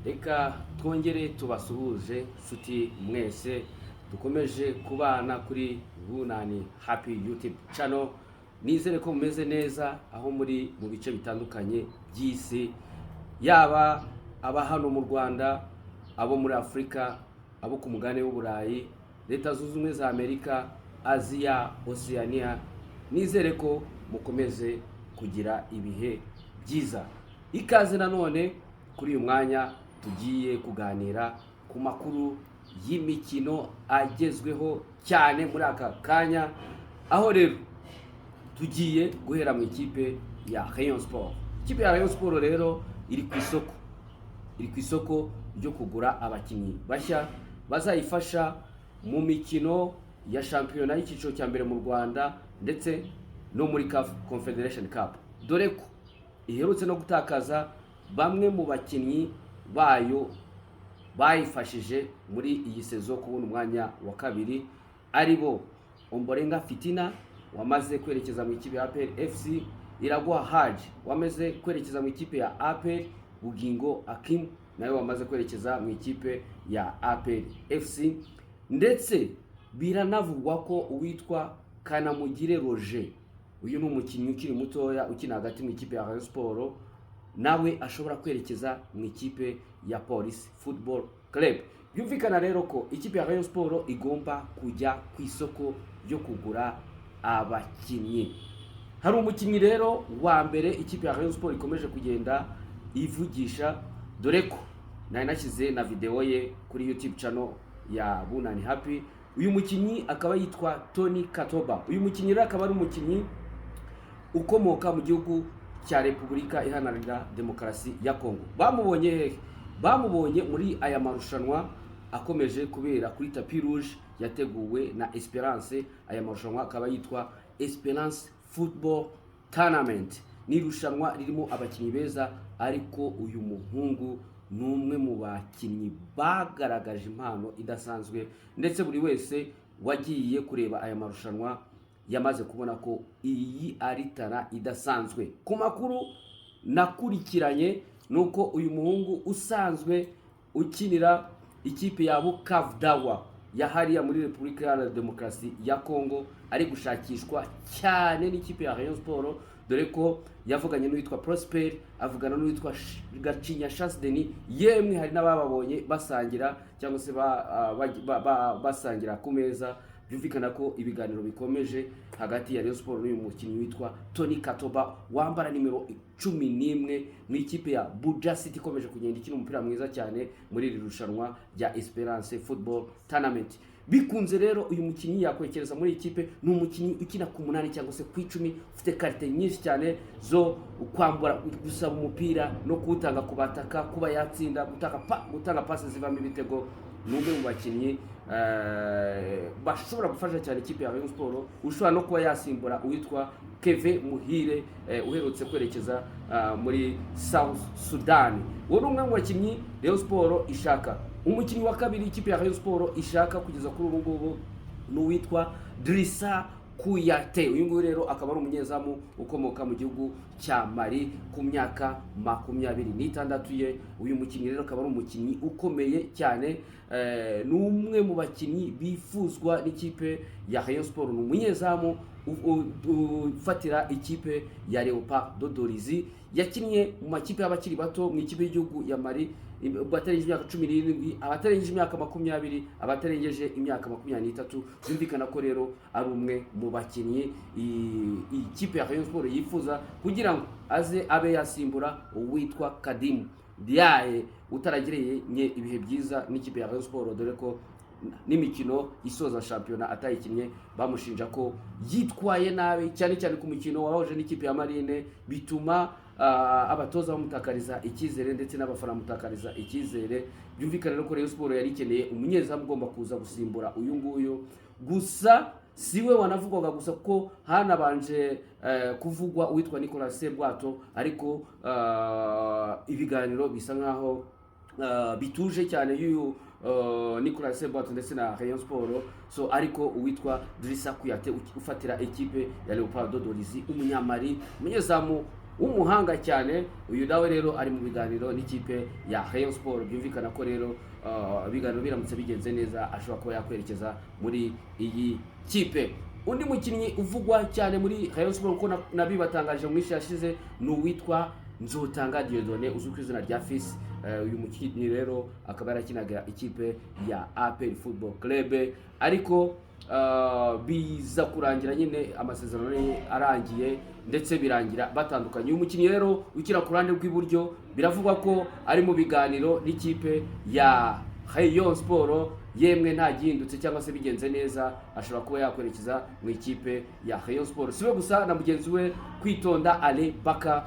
reka twongere tubasuhuje nshuti mwese dukomeje kubana kuri Bunani Happy YouTube channel. Nizere ko mumeze neza aho muri mu bice bitandukanye by'isi, yaba aba hano mu Rwanda, abo muri Afrika, abo ku mugane w'Uburayi, Leta Zunze Ubumwe za Amerika, Aziya, Oceania. Nizere ko mukomeze kugira ibihe byiza. Ikaze nanone kuri uyu mwanya tugiye kuganira ku makuru y'imikino agezweho cyane muri aka kanya, aho rero tugiye guhera mu ikipe ya Rayon Sport. Ikipe ya Rayon Sport rero iri ku isoko ryo kugura abakinnyi bashya bazayifasha mu mikino ya shampiyona y'icyiciro cya mbere mu Rwanda ndetse no muri CAF Confederation Cup, dore ko iherutse no gutakaza bamwe mu bakinnyi bayo bayifashije muri iyi sezo kubona umwanya wa kabiri, aribo Ombolenga Fitina wamaze kwerekeza mu ikipe ya APR FC, Iraguha Haji wamaze kwerekeza mu ikipe ya APR, Bugingo Akim nawe wamaze kwerekeza mu ikipe ya APR FC, ndetse biranavugwa ko uwitwa Kanamugire Roger, uyu ni umukinnyi ukiri mutoya ukina hagati mu ikipe ya Rayon Sport, nawe ashobora kwerekeza mu ikipe ya Police Football Club. Byumvikana rero ko ikipe ya Rayon Sport igomba kujya ku isoko ryo kugura abakinnyi. Hari umukinnyi rero wa mbere ikipe ya Rayon Sport ikomeje kugenda ivugisha, dore ko nari nashyize na video ye kuri YouTube channel ya Bunani Happy. Uyu mukinnyi akaba yitwa Tony Katoba. Uyu mukinnyi rero akaba ari umukinnyi ukomoka mu gihugu cya Repubulika Iharanira Demokarasi ya Kongo. Bamubonye hehe? Bamubonye muri aya marushanwa akomeje kubera kuri Tapis Rouge yateguwe na Esperance. Aya marushanwa akaba yitwa Esperance Football Tournament. Ni irushanwa ririmo abakinnyi beza, ariko uyu muhungu numwe mu bakinnyi bagaragaje impano idasanzwe, ndetse buri wese wagiye kureba aya marushanwa yamaze kubona ko iyi ari tara idasanzwe. Ku makuru nakurikiranye nuko uyu muhungu usanzwe ukinira ikipe ya Bukavu Dawa ya hariya muri Repubulika Iharanira Demokarasi ya Kongo ari gushakishwa cyane n'ikipe ya Rayon Sport, dore ko yavuganye n'uwitwa Prosper, avugana n'uwitwa Gacinya Chance Denis, yemwe hari n'abababonye basangira cyangwa se basangira ku meza. Byumvikana ko ibiganiro bikomeje hagati ya Rayon Sport n'uyu mukinnyi witwa Tony Katoba wambara nimero 11 mu ikipe ya Buja City ikomeje kugenda ikina umupira mwiza cyane muri iri rushanwa rya Esperance Football Tournament. Bikunze rero uyu mukinnyi yakwekereza muri ikipe, ni umukinnyi ukina ku 8 cyangwa se ku 10, ufite karite nyinshi cyane zo kwambura, gusaba umupira no kuwutanga ku bataka, kuba yatsinda, gutanga pasi zivamo ibitego. Numwe mu bakinnyi bashobora gufasha cyane ikipe ya Rayon Sport, ushobora no kuba yasimbura uwitwa Keve Muhire uherutse kwerekeza muri South Sudan. Uwo ni umwe mu bakinnyi Rayon Sport ishaka. Umukinnyi wa kabiri ikipe ya Rayon Sport ishaka kugeza kuri ubu ngubu ni uwitwa Drissa Kuyate. Uyu nguyu rero akaba ari umunyezamu ukomoka mu gihugu cya Mali ku myaka 26 ye. Uyu mukinnyi rero akaba ari umukinnyi ukomeye cyane, n'umwe mu bakinnyi bifuzwa n'ikipe ya Rayon Sport. Ni umunyezamu ufatira ikipe ya Leopard Dodorizi, yakinnye mu makipe y'abakiri bato mu ikipe y'igihugu ya Mali, batarengeje imyaka 17, abatarengeje imyaka 20, abatarengeje imyaka 23. Byumvikana ko rero ari umwe mu bakinnyi ikipe ya Rayon Sport yifuza kugira ngo aze abe yasimbura uwitwa Kadim Diaye utaragereye ibihe byiza n'ikipe ya Rayon Sport, dore ko n'imikino isoza shampiyona atayikinnye bamushinja ko yitwaye nabi cyane cyane ku mukino wahoje n'ikipe ya Marine, bituma abatoza bamutakariza icyizere ndetse n'abafana mutakariza icyizere. Byumvikana rero ko Rayon Sport yari ikeneye umunyezamu ugomba kuza gusimbura uyu nguyu. Gusa siwe wanavugwaga gusa ko hanabanje kuvugwa uwitwa Nicolas Sebwato, ariko ibiganiro bisa nkaho bituje cyane y'uyu Nicolas Sebwato ndetse na Rayon Sport. So ariko uwitwa Drissa Kuyate ufatira ekipe ya Leopard Dodorizi, umunyamari, umunyezamu w'umuhanga cyane. Uyu nawe rero ari mu biganiro n'ikipe ya Rayon Sport. Byumvikana ko rero ibiganiro biramutse bigenze neza ashobora kuba yakwerekeza muri iyi kipe. Undi mukinnyi uvugwa cyane muri Rayon Sport uko nabibatangaje mu minsi yashize ni uwitwa Nzotanga Dieudonné uzwi ku izina rya Fils. Uyu mukinnyi rero akaba yarakinaga ikipe ya APR Football Club, ariko biza kurangira nyine amasezerano ye arangiye ndetse birangira batandukanye. Uyu mukinnyi rero ukira ku ruhande rw'iburyo biravugwa ko ari mu biganiro n'ikipe ya Rayon Sport, yemwe nta gihindutse cyangwa se bigenze neza ashobora kuba yakwerekeza mu ikipe ya Rayon Sport. Siwe gusa na mugenzi we Kwitonda Ale Baka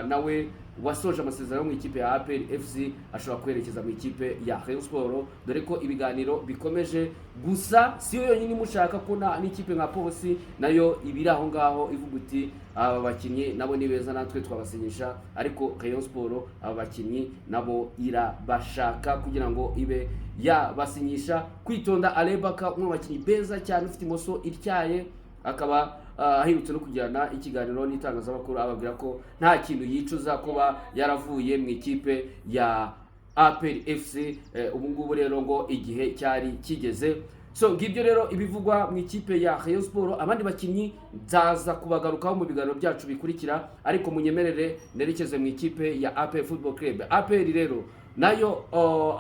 nawe wasoje amasezerano mu ikipe ya APR FC ashobora kwerekeza mu ikipe ya Rayon Sport, dore ko ibiganiro bikomeje. Gusa siyo yonyine mushaka ko n'ikipe nka Polisi nayo ibiri aho ngaho ivuga uti aba bakinnyi nabo ni beza natwe twabasinyisha, ariko Rayon Sport aba bakinnyi nabo irabashaka kugira ngo ibe yabasinyisha. Kwitonda Alebaka umwe mu bakinnyi beza cyane ufite imoso ityaye, akaba ahirutse no kugirana ikiganiro n'itangazamakuru ababwira ko nta kintu yicuza kuba yaravuye mu ikipe ya APR FC. Ubu ngubu rero ngo igihe cyari kigeze. So ngibyo rero ibivugwa mu ikipe ya Rayon Sport. Abandi bakinnyi nzaza kubagarukaho mu biganiro byacu bikurikira, ariko munyemerere nerekeze mu ikipe ya APR Football Club. APR rero nayo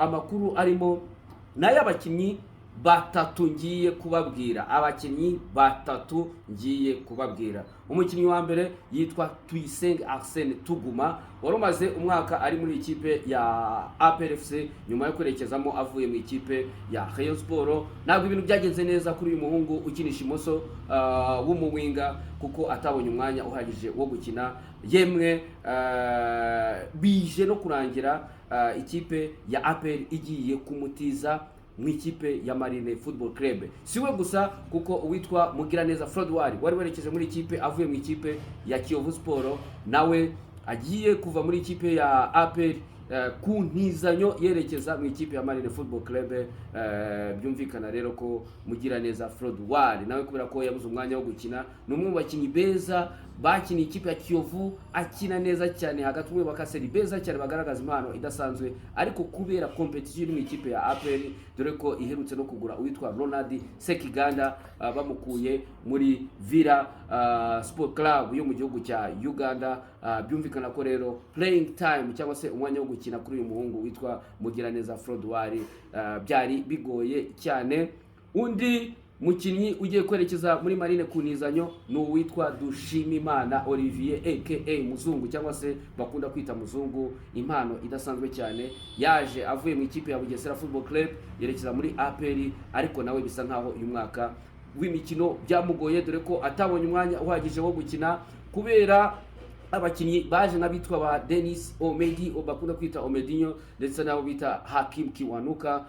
amakuru arimo nayo abakinnyi batatu ngiye kubabwira, umukinnyi wa mbere yitwa Tuyisenge Arsene Tuguma, wari umaze umwaka ari muri ikipe ya APR FC nyuma yo kwerekezamo avuye mu ikipe ya Rayon Sport. Ntabwo ibintu byagenze neza kuri uyu muhungu ukinisha imoso w'umuwinga, kuko atabonye umwanya uhagije wo gukina, yemwe bije no kurangira ikipe ya APR igiye kumutiza mu ikipe ya Marine Football Club. Siwe gusa kuko uwitwa Mugiraneza Frodouard wari werekeje muri ikipe avuye mu ikipe ya Kiyovu Sport, nawe agiye kuva muri ikipe ya APR ku ntizanyo yerekeza mu ikipe ya Marine Football Club. Byumvikana rero ko Mugiraneza Frodouard nawe kubera ko yabuze umwanya wo gukina, ni umwe mu bakinnyi beza bakiniye ikipe ya Kiyovu, akina neza cyane hagati mu bakaseri beza cyane bagaragaza impano idasanzwe, ariko kubera competition iri mu ikipe ya APR, dore ko iherutse no kugura uwitwa Ronald Sekiganda bamukuye muri Villa Sport Club yo mu gihugu cya Uganda. Byumvikana ko rero playing time cyangwa se umwanya wo gukina kuri uyu muhungu witwa Mugiraneza Frodouard byari bigoye cyane. Undi mukinnyi ugiye kwerekeza muri Marine ku ntizanyo ni uwitwa Dushimimana Olivier aka Muzungu, cyangwa se bakunda kwita Muzungu, impano idasanzwe cyane. Yaje avuye mu ikipe ya Bugesera Football Club yerekeza muri APR, ariko nawe bisa nkaho uyu mwaka w'imikino byamugoye, dore ko atabonye umwanya uhagije wo gukina kubera abakinnyi baje n'abitwa ba Denis Omedi bakunda kwita Omedinho, ndetse nabo bita Hakim Kiwanuka.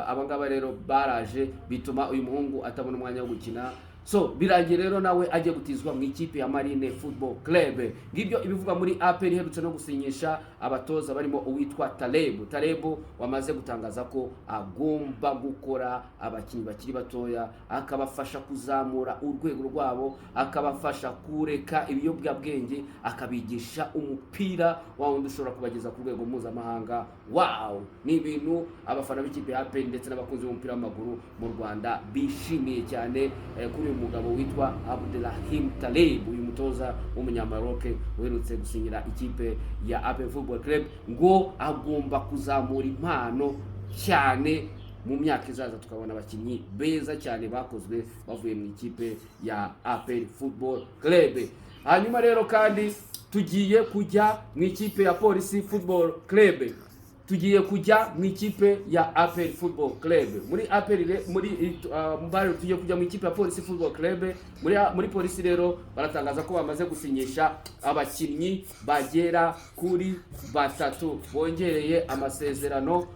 Abangaba rero baraje bituma uyu muhungu atabona umwanya wo gukina. So birangiye rero nawe agiye gutizwa mu ikipe ya Marine Football Club. Ngibyo ibivuga muri APR iherutse no gusinyisha abatoza barimo uwitwa Talebu wamaze gutangaza ko agomba gukora abakinnyi bakiri batoya, akabafasha kuzamura urwego rwabo, akabafasha kureka ibiyobyabwenge, akabigisha umupira wundi ushobora kubageza ku rwego mpuzamahanga. Wow, ni ibintu abafana b'ikipe ya APR ndetse n'abakunzi b'umupira w'amaguru mu Rwanda bishimiye cyane kuri uyu mugabo witwa Abdelrahim Taleb, uyu mutoza w'umunyamaroke uherutse gusinyira ikipe ya APR Football Club, ngo agomba kuzamura impano cyane mu myaka izaza, tukabona abakinnyi beza cyane bakozwe bavuye mu ikipe ya APR Football Club. Hanyuma rero kandi tugiye kujya mu ikipe ya Police Football Club, tugiye kujya mu ikipe ya APR Football Club. Muri APR mbare tugiye kujya mu ikipe ya Police Football Club. Muri Police rero baratangaza ko bamaze gusinyisha abakinnyi bagera kuri batatu, bongereye amasezerano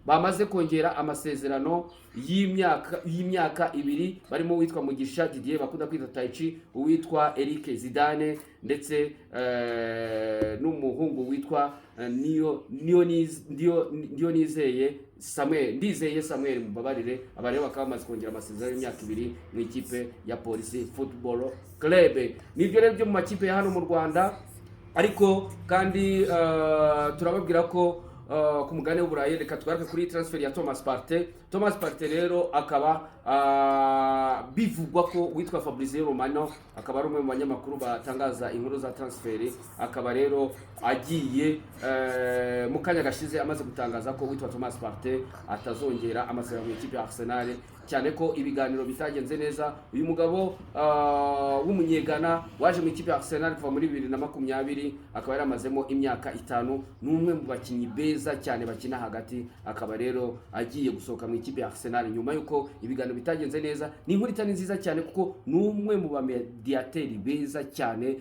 bamaze kongera amasezerano y'imyaka ibiri, barimo uwitwa Mugisha Didier bakunda kwita Taichi, uwitwa Eric Zidane ndetse n'umuhungu witwa Ndizeye Samuel mubabarire. Aba rero bakaba bamaze kongera amasezerano y'imyaka ibiri mu ikipe ya Police Football Club. Nibyo rero byo mu makipe ya hano mu Rwanda, ariko kandi turababwira ko ku mugabane w'Uburayi, reka tugaruke kuri transfer ya Thomas Partey rero akaba bivugwa ko witwa Fabrizio Romano akaba ari umwe mu banyamakuru batangaza inkuru za transfer, akaba rero agiye mu kanya gashize amaze gutangaza ko witwa Thomas Partey atazongera amasezerano mu ikipe ya Arsenal, cyane ko ibiganiro bitagenze neza. Uyu mugabo w'umunyegana waje mu ikipe ya Arsenal kuva muri 2020 akaba yaramazemo imyaka 5, n'umwe mu bakinyi beza cyane bakina hagati, akaba rero agiye gusohoka mu ikipe ya Arsenal nyuma yuko ibiganiro bitagenze neza. Ni inkuru itari nziza cyane kuko n'umwe mu bamediateri beza cyane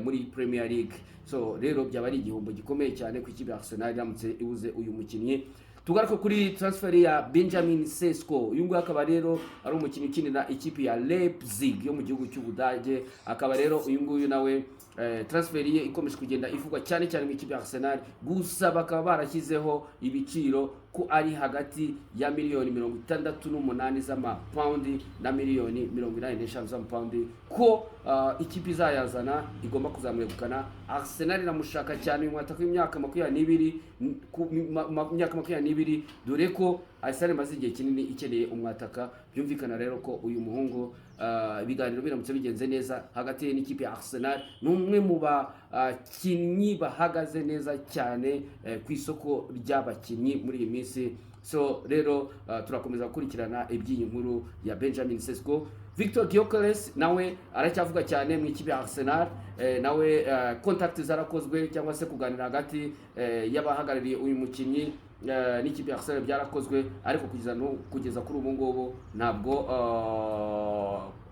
muri Premier League. So rero byaba ari igihombo gikomeye cyane ku ikipe ya Arsenal iramutse ibuze uyu mukinnyi. Tugaruka kuri transfer ya Benjamin Sesko. Uyu nguyu akaba rero ari umukinnyi ukinira ikipe ya Leipzig yo mu gihugu cy'Ubudage, akaba rero uyu nguyu nawe transfer ye ikomeje kugenda ivugwa cyane cyane mu ikipe ya Arsenal, gusa bakaba barashyizeho ibiciro ko ari hagati ya miliyoni 68 z'amapaundi na miliyoni 85 z'amapaundi, ko ikipe izayazana igomba kuzamwegukana. Arsenal iramushaka cyane uyu mwataka w'imyaka 22, dore ko Arsenal maze igihe kinini ikeneye umwataka. Byumvikana rero ko uyu muhungu ibiganiro biramutse bigenze neza hagati ye n'ikipe ya Arsenal, n'umwe mu bakinnyi bahagaze neza cyane ku isoko ry'abakinnyi muri iyi minsi. So rero turakomeza gukurikirana iby'iyi nkuru ya Benjamin Sesko. Victor Gyökeres nawe aracyavuga cyane mu ikipe ya Arsenal, nawe contact zarakozwe cyangwa se kuganira hagati y'abahagarariye uyu mukinnyi n'ikipe ya Arsenal byarakozwe, ariko kugeza kuri ubu ngubu ntabwo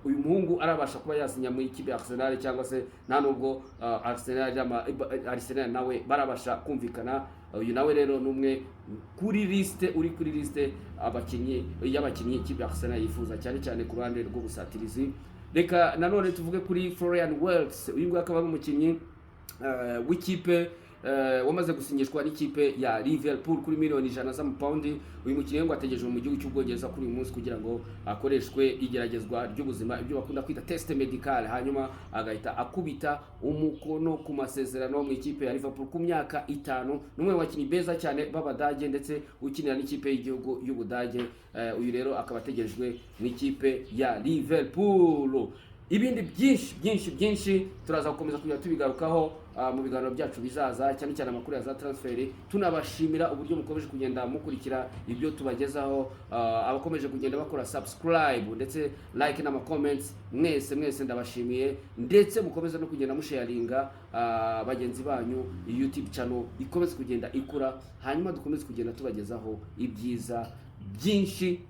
uyu muhungu arabasha kuba yasinya mu ikipe ya Arsenal, cyangwa se nta nubwo Arsenal nawe barabasha kumvikana. Uyu nawe rero numwe uri kuri liste y'abakinnyi ikipe ya Arsenal yifuza cyane cyane ku ruhande rw'ubusatirizi. Reka nanone tuvuge kuri Florian Wirtz. Uyu nguyu akaba ari umukinnyi w'ikipe wamaze gusinyishwa n'ikipe ya Liverpool kuri miliyoni 100 z'amapaundi. Uyu mukinnyi ngo ategerejwe mu gihugu cy'Ubwongereza kuri uyu munsi kugira ngo akoreshwe igeragezwa ry'ubuzima, ibyo bakunda kwita test medical, hanyuma agahita akubita umukono ku masezerano mu ikipe ya Liverpool ku myaka 5. N'umwe mu bakinnyi beza cyane b'Abadage ndetse ukinira n'ikipe y'igihugu y'Ubudage. Uyu rero akaba ategerejwe mu ikipe ya Liverpool. Ibindi byinshi turaza gukomeza kujya tubigarukaho mu biganiro byacu bizaza, cyane cyane amakuru ya za transfer. Tunabashimira uburyo mukomeje kugenda mukurikira ibyo tubagezaho, abakomeje kugenda bakora subscribe ndetse like n'ama comments. Mwese ndabashimiye, ndetse mukomeza no kugenda musharinga bagenzi banyu. YouTube channel ikomeze kugenda ikura, hanyuma dukomeze kugenda tubagezaho ibyiza byinshi